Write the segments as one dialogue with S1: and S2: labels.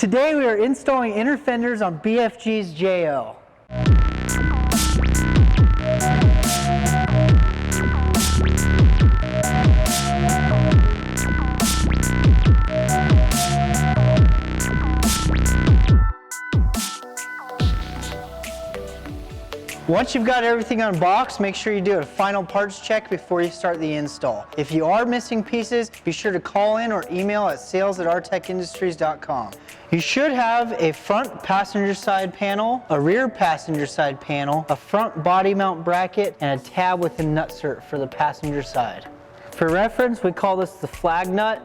S1: Today we are installing inner fenders on BFG's JL. Once you've got everything unboxed, make sure you do a final parts check before you start the install. If you are missing pieces, be sure to call in or email at sales@artecindustries.com. You should have a front passenger side panel, a rear passenger side panel, a front body mount bracket, and a tab with a nutsert for the passenger side. For reference, we call this the flag nut.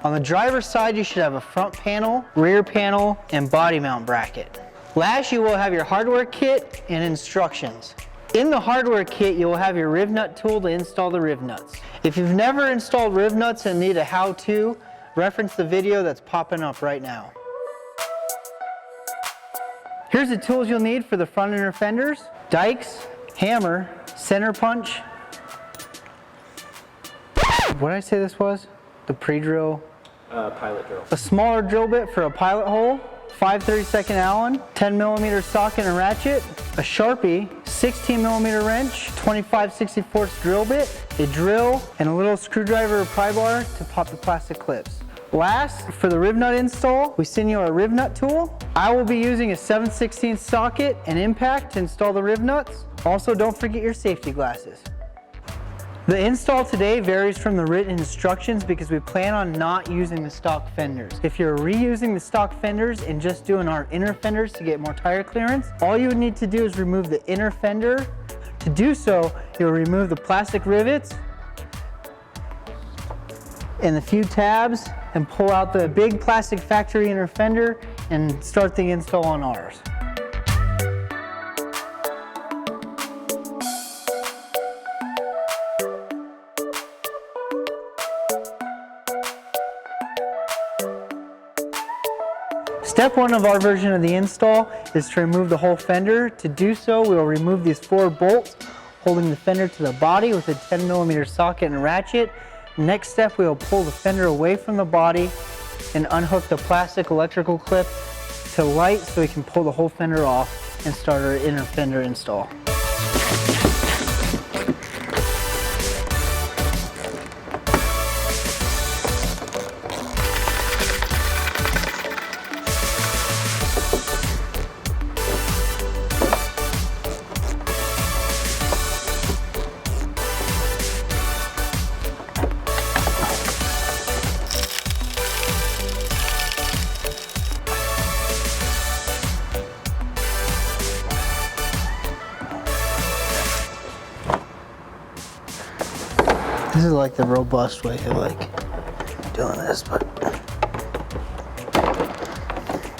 S1: On the driver's side, you should have a front panel, rear panel, and body mount bracket. Last, you will have your hardware kit and instructions. In the hardware kit, you will have your riv nut tool to install the riv nuts. If you've never installed riv nuts and need a how-to, reference the video that's popping up right now. Here's the tools you'll need for the front inner fenders: dikes, hammer, center punch. What did I say this was? The pre-drill?
S2: Pilot drill.
S1: A smaller drill bit for a pilot hole. 5/32 Allen, 10mm socket and ratchet, a Sharpie, 16mm wrench, 25/64 drill bit, a drill, and a little screwdriver or pry bar to pop the plastic clips. Last, for the riv nut install, we send you our riv nut tool. I will be using a 7/16 socket and impact to install the riv nuts. Also, don't forget your safety glasses. The install today varies from the written instructions because we plan on not using the stock fenders. If you're reusing the stock fenders and just doing our inner fenders to get more tire clearance, all you would need to do is remove the inner fender. To do so, you'll remove the plastic rivets and the few tabs and pull out the big plastic factory inner fender and start the install on ours. Step one of our version of the install is to remove the whole fender. To do so, we will remove these 4 bolts holding the fender to the body with a 10mm socket and ratchet. Next step, we will pull the fender away from the body and unhook the plastic electrical clip to light so we can pull the whole fender off and start our inner fender install. This is like the robust way of doing this, but.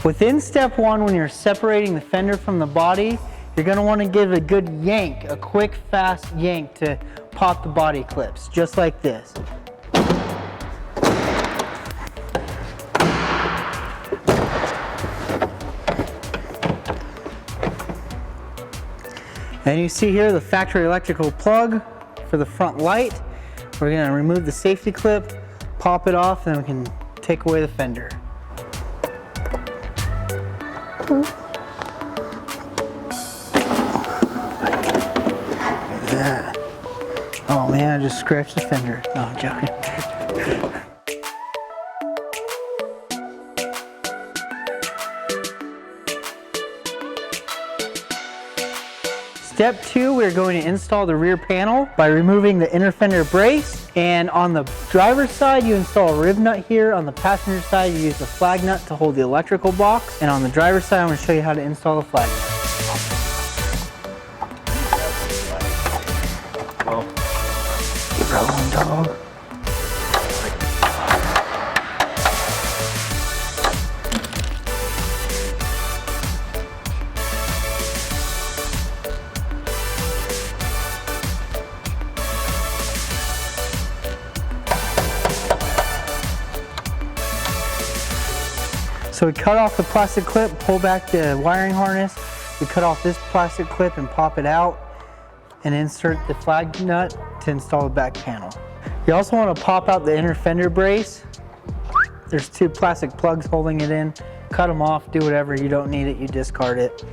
S1: Within step one, when you're separating the fender from the body, you're gonna wanna give a good yank, a quick, fast yank to pop the body clips, just like this. And you see here the factory electrical plug for the front light. We're going to remove the safety clip, pop it off, and then we can take away the fender. Yeah. Oh man, I just scratched the fender. No, I'm joking. Step 2, we're going to install the rear panel by removing the inner fender brace. And on the driver's side, you install a riv nut here. On the passenger side, you use the flag nut to hold the electrical box. And on the driver's side, I'm going to show you how to install the flag nut. Rolling dog. So we cut off the plastic clip, pull back the wiring harness, we cut off this plastic clip and pop it out and insert the flag nut to install the back panel. You also want to pop out the inner fender brace There's 2 plastic plugs holding it in. Cut them off, do whatever. You don't need it, you discard it.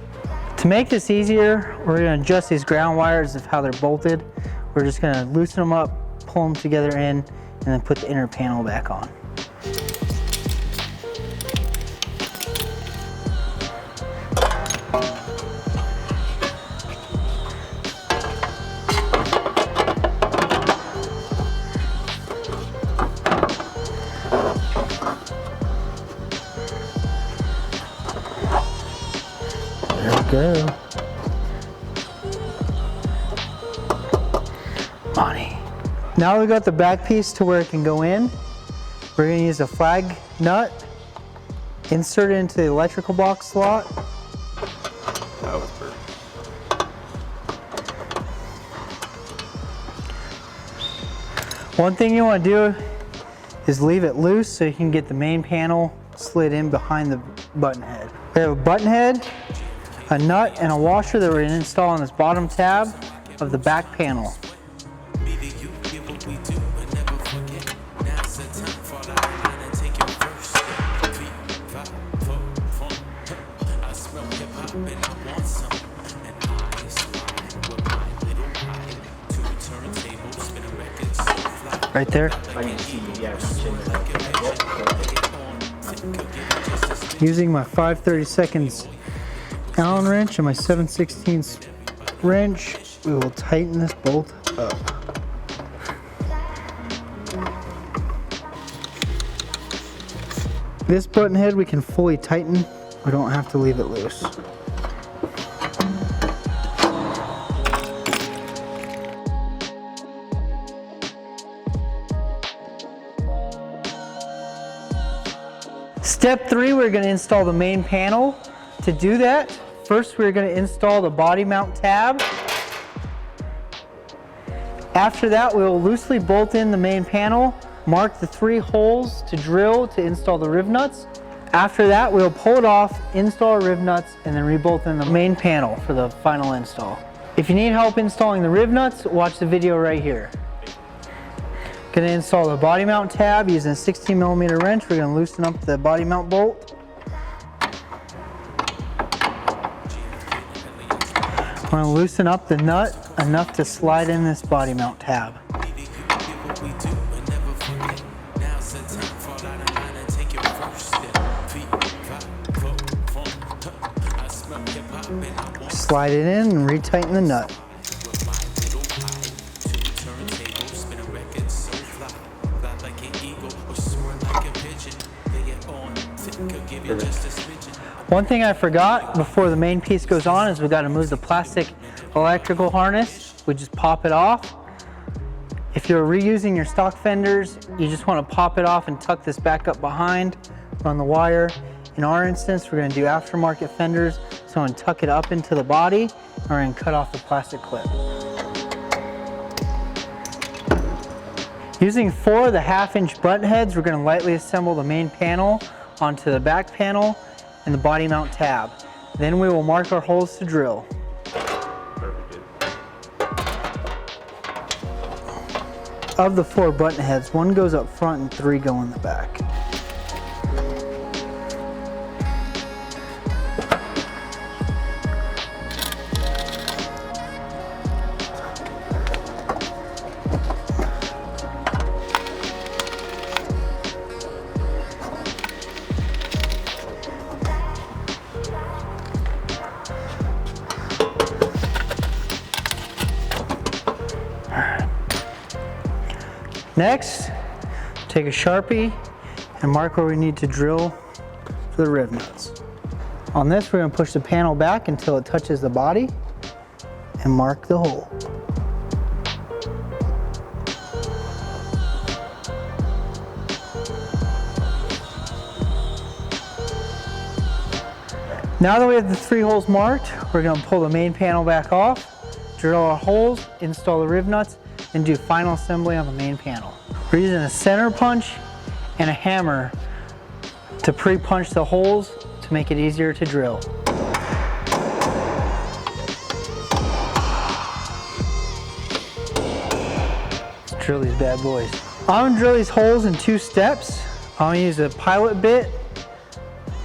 S1: To make this easier, we're going to adjust these ground wires of how they're bolted. We're just going to loosen them up, pull them together in, and then put the inner panel back on. Go. Money. Now we got the back piece to where it can go in. We're going to use a flag nut, insert it into the electrical box slot.
S2: That was perfect.
S1: One thing you want to do is leave it loose so you can get the main panel slid in behind the button head. We have a button head, a nut, and a washer that we're going to install on this bottom tab of the back panel. Right there. Using my 5/32 Allen wrench and my 7/16 wrench, we will tighten this bolt up. This button head we can fully tighten. We don't have to leave it loose. Step 3, we're going to install the main panel. To do that, first we're going to install the body mount tab. After that, we will loosely bolt in the main panel, mark the 3 holes to drill to install the riv nuts. After that, we'll pull it off, install our riv nuts, and then rebolt in the main panel for the final install. If you need help installing the riv nuts, watch the video right here. Going to install the body mount tab using a 16mm wrench. We're going to loosen up the body mount bolt. We're going to loosen up the nut enough to slide in this body mount tab. Slide it in and retighten the nut. One thing I forgot before the main piece goes on is we got to move the plastic electrical harness. We just pop it off. If you're reusing your stock fenders, you just want to pop it off and tuck this back up behind, run the wire. In our instance, we're going to do aftermarket fenders, so I'm going to tuck it up into the body, and we're going to cut off the plastic clip. Using 4 of the 1/2-inch button heads, we're going to lightly assemble the main panel onto the back panel and the body mount tab. Then we will mark our holes to drill. Of the 4 button heads, 1 goes up front and 3 go in the back. Next, take a Sharpie and mark where we need to drill for the riv nuts. On this, we're going to push the panel back until it touches the body and mark the hole. Now that we have the 3 holes marked, we're going to pull the main panel back off, drill our holes, install the riv nuts, and do final assembly on the main panel. We're using a center punch and a hammer to pre-punch the holes to make it easier to drill. Let's drill these bad boys. I'm gonna drill these holes in 2 steps. I'm gonna use a pilot bit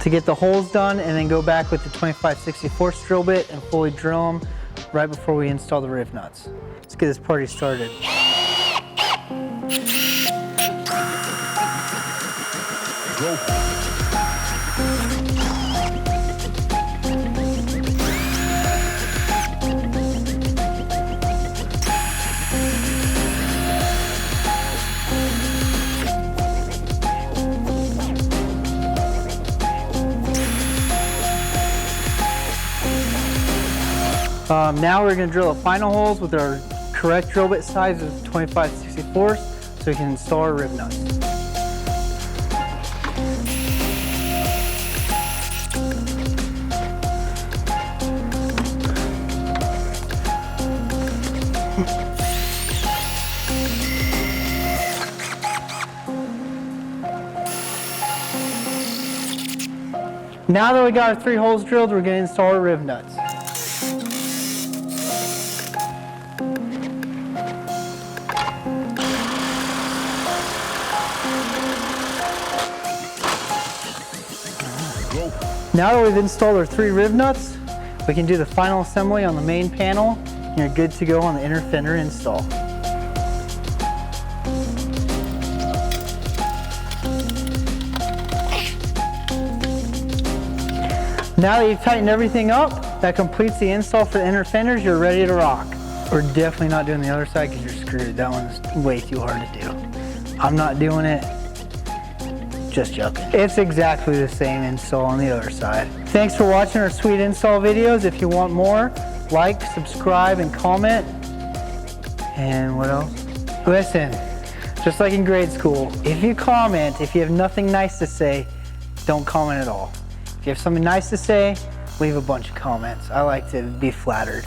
S1: to get the holes done and then go back with the 25/64 drill bit and fully drill them right before we install the riv nuts. Let's get this party started. Now we're going to drill the final holes with our correct drill bit size of 25/64 so we can install our rib nuts. Now that we got our 3 holes drilled, we're going to install our rib nuts. Now that we've installed our 3 rib nuts, we can do the final assembly on the main panel, and you're good to go on the inner fender install. Now that you've tightened everything up, that completes the install for the inner fenders. You're ready to rock. We're definitely not doing the other side because you're screwed. That one's way too hard to do. I'm not doing it. Just joking. It's exactly the same install on the other side. Thanks for watching our sweet install videos. If you want more, like, subscribe, and comment. And what else? Listen, just like in grade school, if you comment, if you have nothing nice to say, don't comment at all. If you have something nice to say, leave a bunch of comments. I like to be flattered.